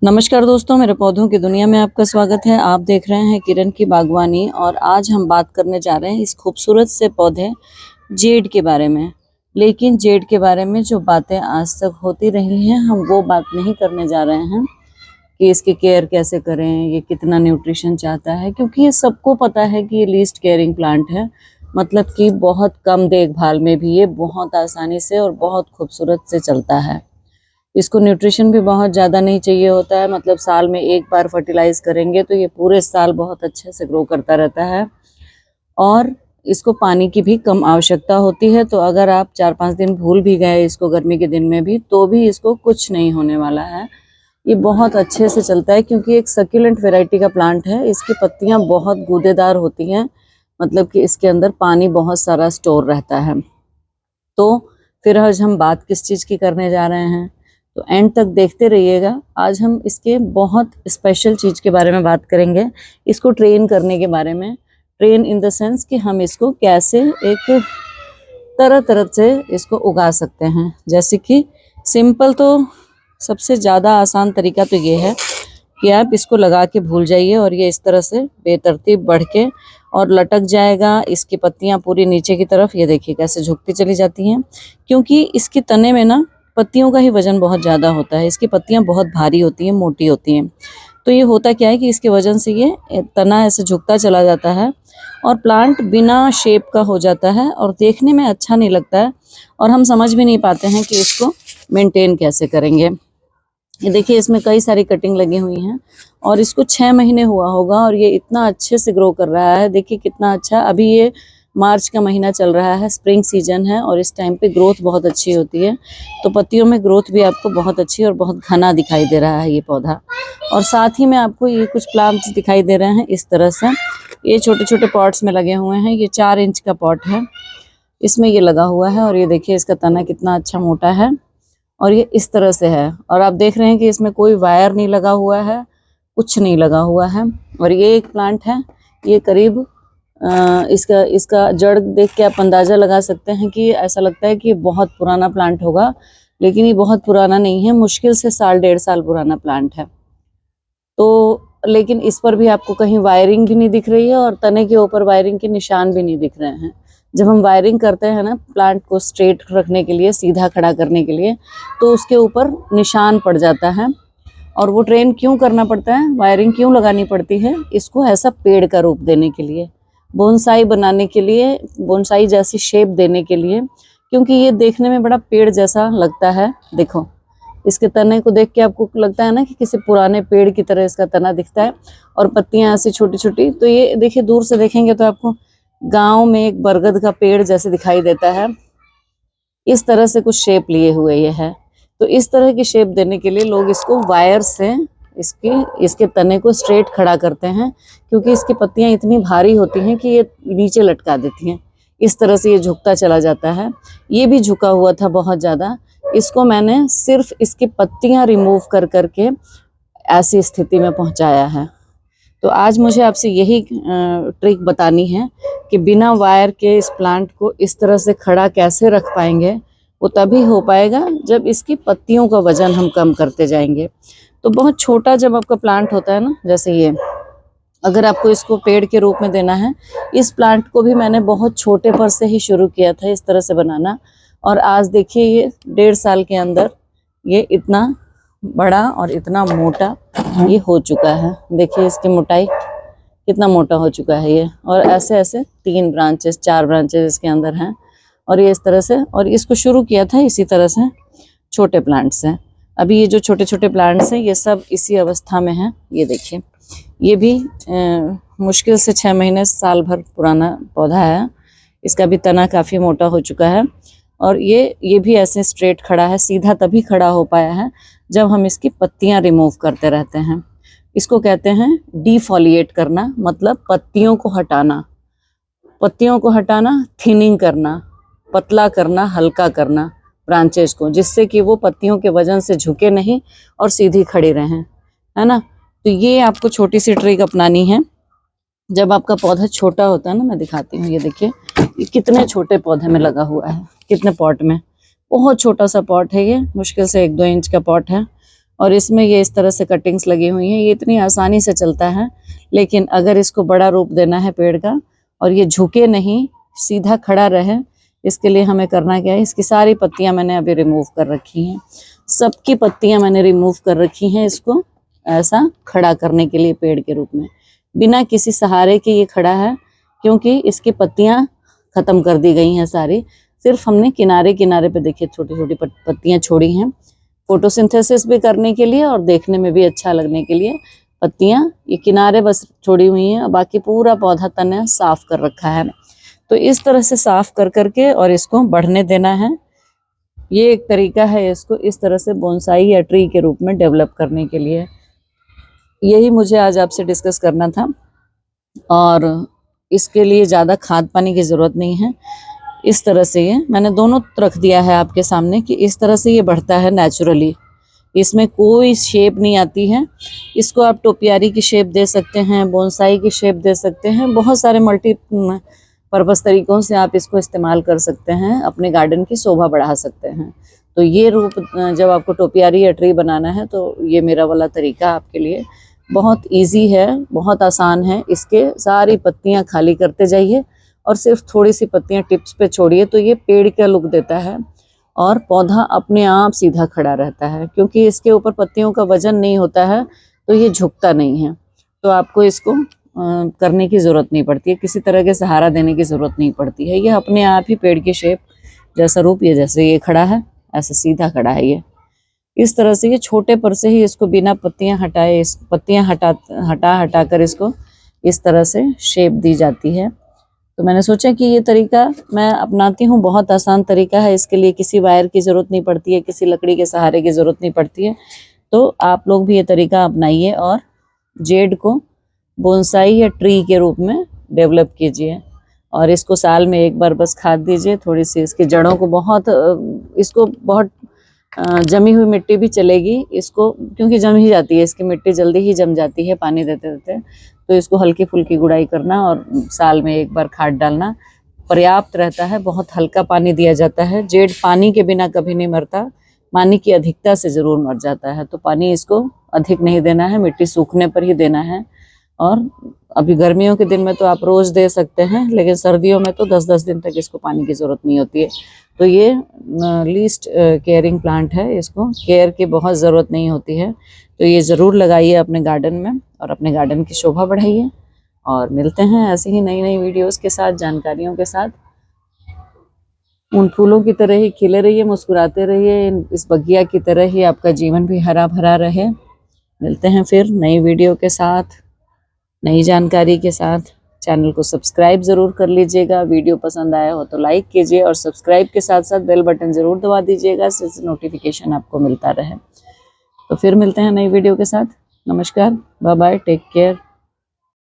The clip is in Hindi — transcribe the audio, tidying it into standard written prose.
नमस्कार दोस्तों, मेरे पौधों की दुनिया में आपका स्वागत है। आप देख रहे हैं किरण की बागवानी और आज हम बात करने जा रहे हैं इस खूबसूरत से पौधे जेड के बारे में। लेकिन जेड के बारे में जो बातें आज तक होती रही हैं, हम वो बात नहीं करने जा रहे हैं कि इसकी केयर कैसे करें, ये कितना न्यूट्रिशन चाहता है, क्योंकि ये सबको पता है कि ये लीस्ट केयरिंग प्लांट है। मतलब कि बहुत कम देखभाल में भी ये बहुत आसानी से और बहुत खूबसूरत से चलता है। इसको न्यूट्रिशन भी बहुत ज़्यादा नहीं चाहिए होता है, मतलब साल में एक बार फर्टिलाइज करेंगे तो ये पूरे साल बहुत अच्छे से ग्रो करता रहता है। और इसको पानी की भी कम आवश्यकता होती है, तो अगर आप 4-5 दिन भूल भी गए इसको गर्मी के दिन में भी, तो भी इसको कुछ नहीं होने वाला है। ये बहुत अच्छे से चलता है क्योंकि एक सक्यूलेंट वैरायटी का प्लांट है। इसकी पत्तियां बहुत गूदेदार होती हैं, मतलब कि इसके अंदर पानी बहुत सारा स्टोर रहता है। तो फिर आज हम बात किस चीज़ की करने जा रहे हैं, तो एंड तक देखते रहिएगा। आज हम इसके बहुत स्पेशल चीज़ के बारे में बात करेंगे, इसको ट्रेन करने के बारे में। ट्रेन इन द सेंस कि हम इसको कैसे एक तरह तरह से इसको उगा सकते हैं। जैसे कि सिंपल तो सबसे ज़्यादा आसान तरीका तो ये है कि आप इसको लगा के भूल जाइए और ये इस तरह से बेतरतीब बढ़ के और लटक जाएगा। इसकी पत्तियां पूरी नीचे की तरफ, ये देखिए कैसे झुकती चली जाती हैं, क्योंकि इसके तने में ना पत्तियों का ही वजन बहुत ज़्यादा होता है। इसकी पत्तियां बहुत भारी होती हैं, मोटी होती हैं। तो ये होता क्या है कि इसके वजन से ये तना ऐसे झुकता चला जाता है और प्लांट बिना शेप का हो जाता है और देखने में अच्छा नहीं लगता है और हम समझ भी नहीं पाते हैं कि इसको मेंटेन कैसे करेंगे। ये देखिए इसमें कई सारी कटिंग लगी हुई हैं और इसको 6 महीने हुआ होगा और ये इतना अच्छे से ग्रो कर रहा है। देखिए कितना अच्छा। अभी ये मार्च का महीना चल रहा है, स्प्रिंग सीजन है और इस टाइम पे ग्रोथ बहुत अच्छी होती है। तो पत्तियों में ग्रोथ भी आपको बहुत अच्छी और बहुत घना दिखाई दे रहा है ये पौधा। और साथ ही में आपको ये कुछ प्लांट्स दिखाई दे रहे हैं इस तरह से। ये छोटे छोटे पॉट्स में लगे हुए हैं। ये 4 इंच का पॉट है, इसमें ये लगा हुआ है और ये देखिए इसका तना कितना अच्छा मोटा है और ये इस तरह से है। और आप देख रहे हैं कि इसमें कोई वायर नहीं लगा हुआ है, कुछ नहीं लगा हुआ है। और ये एक प्लांट है, ये करीब इसका जड़ देख के आप अंदाज़ा लगा सकते हैं कि ऐसा लगता है कि ये बहुत पुराना प्लांट होगा, लेकिन ये बहुत पुराना नहीं है। मुश्किल से 1.5 साल पुराना प्लांट है। तो लेकिन इस पर भी आपको कहीं वायरिंग भी नहीं दिख रही है और तने के ऊपर वायरिंग के निशान भी नहीं दिख रहे हैं। जब हम वायरिंग करते हैं ना प्लांट को स्ट्रेट रखने के लिए, सीधा खड़ा करने के लिए, तो उसके ऊपर निशान पड़ जाता है। और वो ट्रेन क्यों करना पड़ता है, वायरिंग क्यों लगानी पड़ती है, इसको ऐसा पेड़ का रूप देने के लिए, बोनसाई बनाने के लिए, बोनसाई जैसी शेप देने के लिए, क्योंकि ये देखने में बड़ा पेड़ जैसा लगता है। देखो इसके तने को देख के आपको लगता है ना कि किसी पुराने पेड़ की तरह इसका तना दिखता है और पत्तियां ऐसी छोटी छोटी। तो ये देखिए दूर से देखेंगे तो आपको गांव में एक बरगद का पेड़ जैसे दिखाई देता है। इस तरह से कुछ शेप लिए हुए ये है। तो इस तरह की शेप देने के लिए लोग इसको वायर से इसके तने को स्ट्रेट खड़ा करते हैं, क्योंकि इसकी पत्तियां इतनी भारी होती हैं कि ये नीचे लटका देती हैं। इस तरह से ये झुकता चला जाता है। ये भी झुका हुआ था बहुत ज़्यादा। इसको मैंने सिर्फ इसकी पत्तियां रिमूव कर करके ऐसी स्थिति में पहुंचाया है। तो आज मुझे आपसे यही ट्रिक बतानी है कि बिना वायर के इस प्लांट को इस तरह से खड़ा कैसे रख पाएंगे। वो तभी हो पाएगा जब इसकी पत्तियों का वजन हम कम करते जाएंगे। तो बहुत छोटा जब आपका प्लांट होता है ना, जैसे ये, अगर आपको इसको पेड़ के रूप में देना है, इस प्लांट को भी मैंने बहुत छोटे पर से ही शुरू किया था इस तरह से बनाना। और आज देखिए ये 1.5 साल के अंदर ये इतना बड़ा और इतना मोटा ये हो चुका है। देखिए इसकी मोटाई कितना मोटा हो चुका है ये। और ऐसे ऐसे 3 ब्रांचेस 4 ब्रांचेस इसके अंदर हैं और ये इस तरह से। और इसको शुरू किया था इसी तरह से छोटे प्लांट से। अभी ये जो छोटे छोटे प्लांट्स हैं ये सब इसी अवस्था में हैं। ये देखिए ये भी मुश्किल से 6 महीने साल भर पुराना पौधा है। इसका भी तना काफ़ी मोटा हो चुका है और ये भी ऐसे स्ट्रेट खड़ा है। सीधा तभी खड़ा हो पाया है जब हम इसकी पत्तियां रिमूव करते रहते हैं। इसको कहते हैं डिफोलिएट करना, मतलब पत्तियों को हटाना। पत्तियों को हटाना, थिनिंग करना, पतला करना, हल्का करना ब्रांचेस को, जिससे कि वो पत्तियों के वजन से झुके नहीं और सीधी खड़ी रहें, है ना। तो ये आपको छोटी सी ट्रिक अपनानी है। जब आपका पौधा छोटा होता है ना, मैं दिखाती हूँ, ये देखिए ये कितने छोटे पौधे में लगा हुआ है, कितने पॉट में। बहुत छोटा सा पॉट है ये, मुश्किल से 1-2 इंच का पॉट है और इसमें ये इस तरह से कटिंग्स लगी हुई हैं। ये इतनी आसानी से चलता है, लेकिन अगर इसको बड़ा रूप देना है पेड़ का और ये झुके नहीं, सीधा खड़ा रहे, इसके लिए हमें करना क्या है, इसकी सारी पत्तियां मैंने अभी रिमूव कर रखी हैं। सबकी पत्तियां मैंने रिमूव कर रखी हैं इसको ऐसा खड़ा करने के लिए पेड़ के रूप में। बिना किसी सहारे के ये खड़ा है, क्योंकि इसकी पत्तियां खत्म कर दी गई हैं सारी। सिर्फ हमने किनारे किनारे पे देखिए छोटी छोटी पत्तियां छोड़ी हैं, फोटोसिंथेसिस भी करने के लिए और देखने में भी अच्छा लगने के लिए पत्तियां ये किनारे बस छोड़ी हुई हैं। बाकी पूरा पौधा तने साफ कर रखा है। तो इस तरह से साफ कर करके और इसको बढ़ने देना है। ये एक तरीका है इसको इस तरह से बोनसाई या ट्री के रूप में डेवलप करने के लिए। यही मुझे आज आपसे डिस्कस करना था। और इसके लिए ज़्यादा खाद पानी की ज़रूरत नहीं है। इस तरह से ये मैंने दोनों रख दिया है आपके सामने कि इस तरह से ये बढ़ता है नेचुरली। इसमें कोई शेप नहीं आती है। इसको आप टोपियारी की शेप दे सकते हैं, बोनसाई की शेप दे सकते हैं। बहुत सारे मल्टी पर्पस तरीकों से आप इसको इस्तेमाल कर सकते हैं, अपने गार्डन की शोभा बढ़ा सकते हैं। तो ये रूप जब आपको टोपियारी या ट्री बनाना है तो ये मेरा वाला तरीका आपके लिए बहुत इजी है, बहुत आसान है। इसके सारी पत्तियां खाली करते जाइए और सिर्फ थोड़ी सी पत्तियां टिप्स पे छोड़िए, तो ये पेड़ का लुक देता है और पौधा अपने आप सीधा खड़ा रहता है। क्योंकि इसके ऊपर पत्तियों का वजन नहीं होता है तो ये झुकता नहीं है। तो आपको इसको करने की ज़रूरत नहीं पड़ती है, किसी तरह के सहारा देने की ज़रूरत नहीं पड़ती है। ये अपने आप ही पेड़ की शेप जैसा रूप, ये जैसे ये खड़ा है ऐसे सीधा खड़ा है। ये इस तरह से ये छोटे पर से ही इसको बिना पत्तियां हटाए, इस पत्तियां हटा कर इसको इस तरह से शेप दी जाती है। तो मैंने सोचा कि ये तरीका मैं अपनाती हूँ, बहुत आसान तरीका है। इसके लिए किसी वायर की ज़रूरत नहीं पड़ती है, किसी लकड़ी के सहारे की ज़रूरत नहीं पड़ती है। तो आप लोग भी ये तरीका अपनाइए और जेड को बोनसाई या ट्री के रूप में डेवलप कीजिए। और इसको साल में एक बार बस खाद दीजिए, थोड़ी सी इसकी जड़ों को इसको बहुत जमी हुई मिट्टी भी चलेगी इसको, क्योंकि जम ही जाती है, इसकी मिट्टी जल्दी ही जम जाती है पानी देते देते। तो इसको हल्की फुल्की गुड़ाई करना और साल में एक बार खाद डालना पर्याप्त रहता है। बहुत हल्का पानी दिया जाता है। जेड पानी के बिना कभी नहीं मरता, पानी की अधिकता से ज़रूर मर जाता है। तो पानी इसको अधिक नहीं देना है, मिट्टी सूखने पर ही देना है। और अभी गर्मियों के दिन में तो आप रोज़ दे सकते हैं, लेकिन सर्दियों में तो 10-10 दिन तक इसको पानी की ज़रूरत नहीं होती है। तो ये लीस्ट केयरिंग प्लांट है, इसको केयर की बहुत ज़रूरत नहीं होती है। तो ये ज़रूर लगाइए अपने गार्डन में और अपने गार्डन की शोभा बढ़ाइए। और मिलते हैं ऐसे ही नई नई वीडियोस के साथ, जानकारियों के साथ। उन फूलों की तरह ही खिले रहिए, मुस्कुराते रहिए, इस बगिया की तरह ही आपका जीवन भी हरा भरा रहे। मिलते हैं फिर नई वीडियो के साथ, नई जानकारी के साथ। चैनल को सब्सक्राइब ज़रूर कर लीजिएगा। वीडियो पसंद आया हो तो लाइक कीजिए और सब्सक्राइब के साथ साथ बेल बटन ज़रूर दबा दीजिएगा, जिससे नोटिफिकेशन आपको मिलता रहे। तो फिर मिलते हैं नई वीडियो के साथ। नमस्कार, बाय बाय, टेक केयर।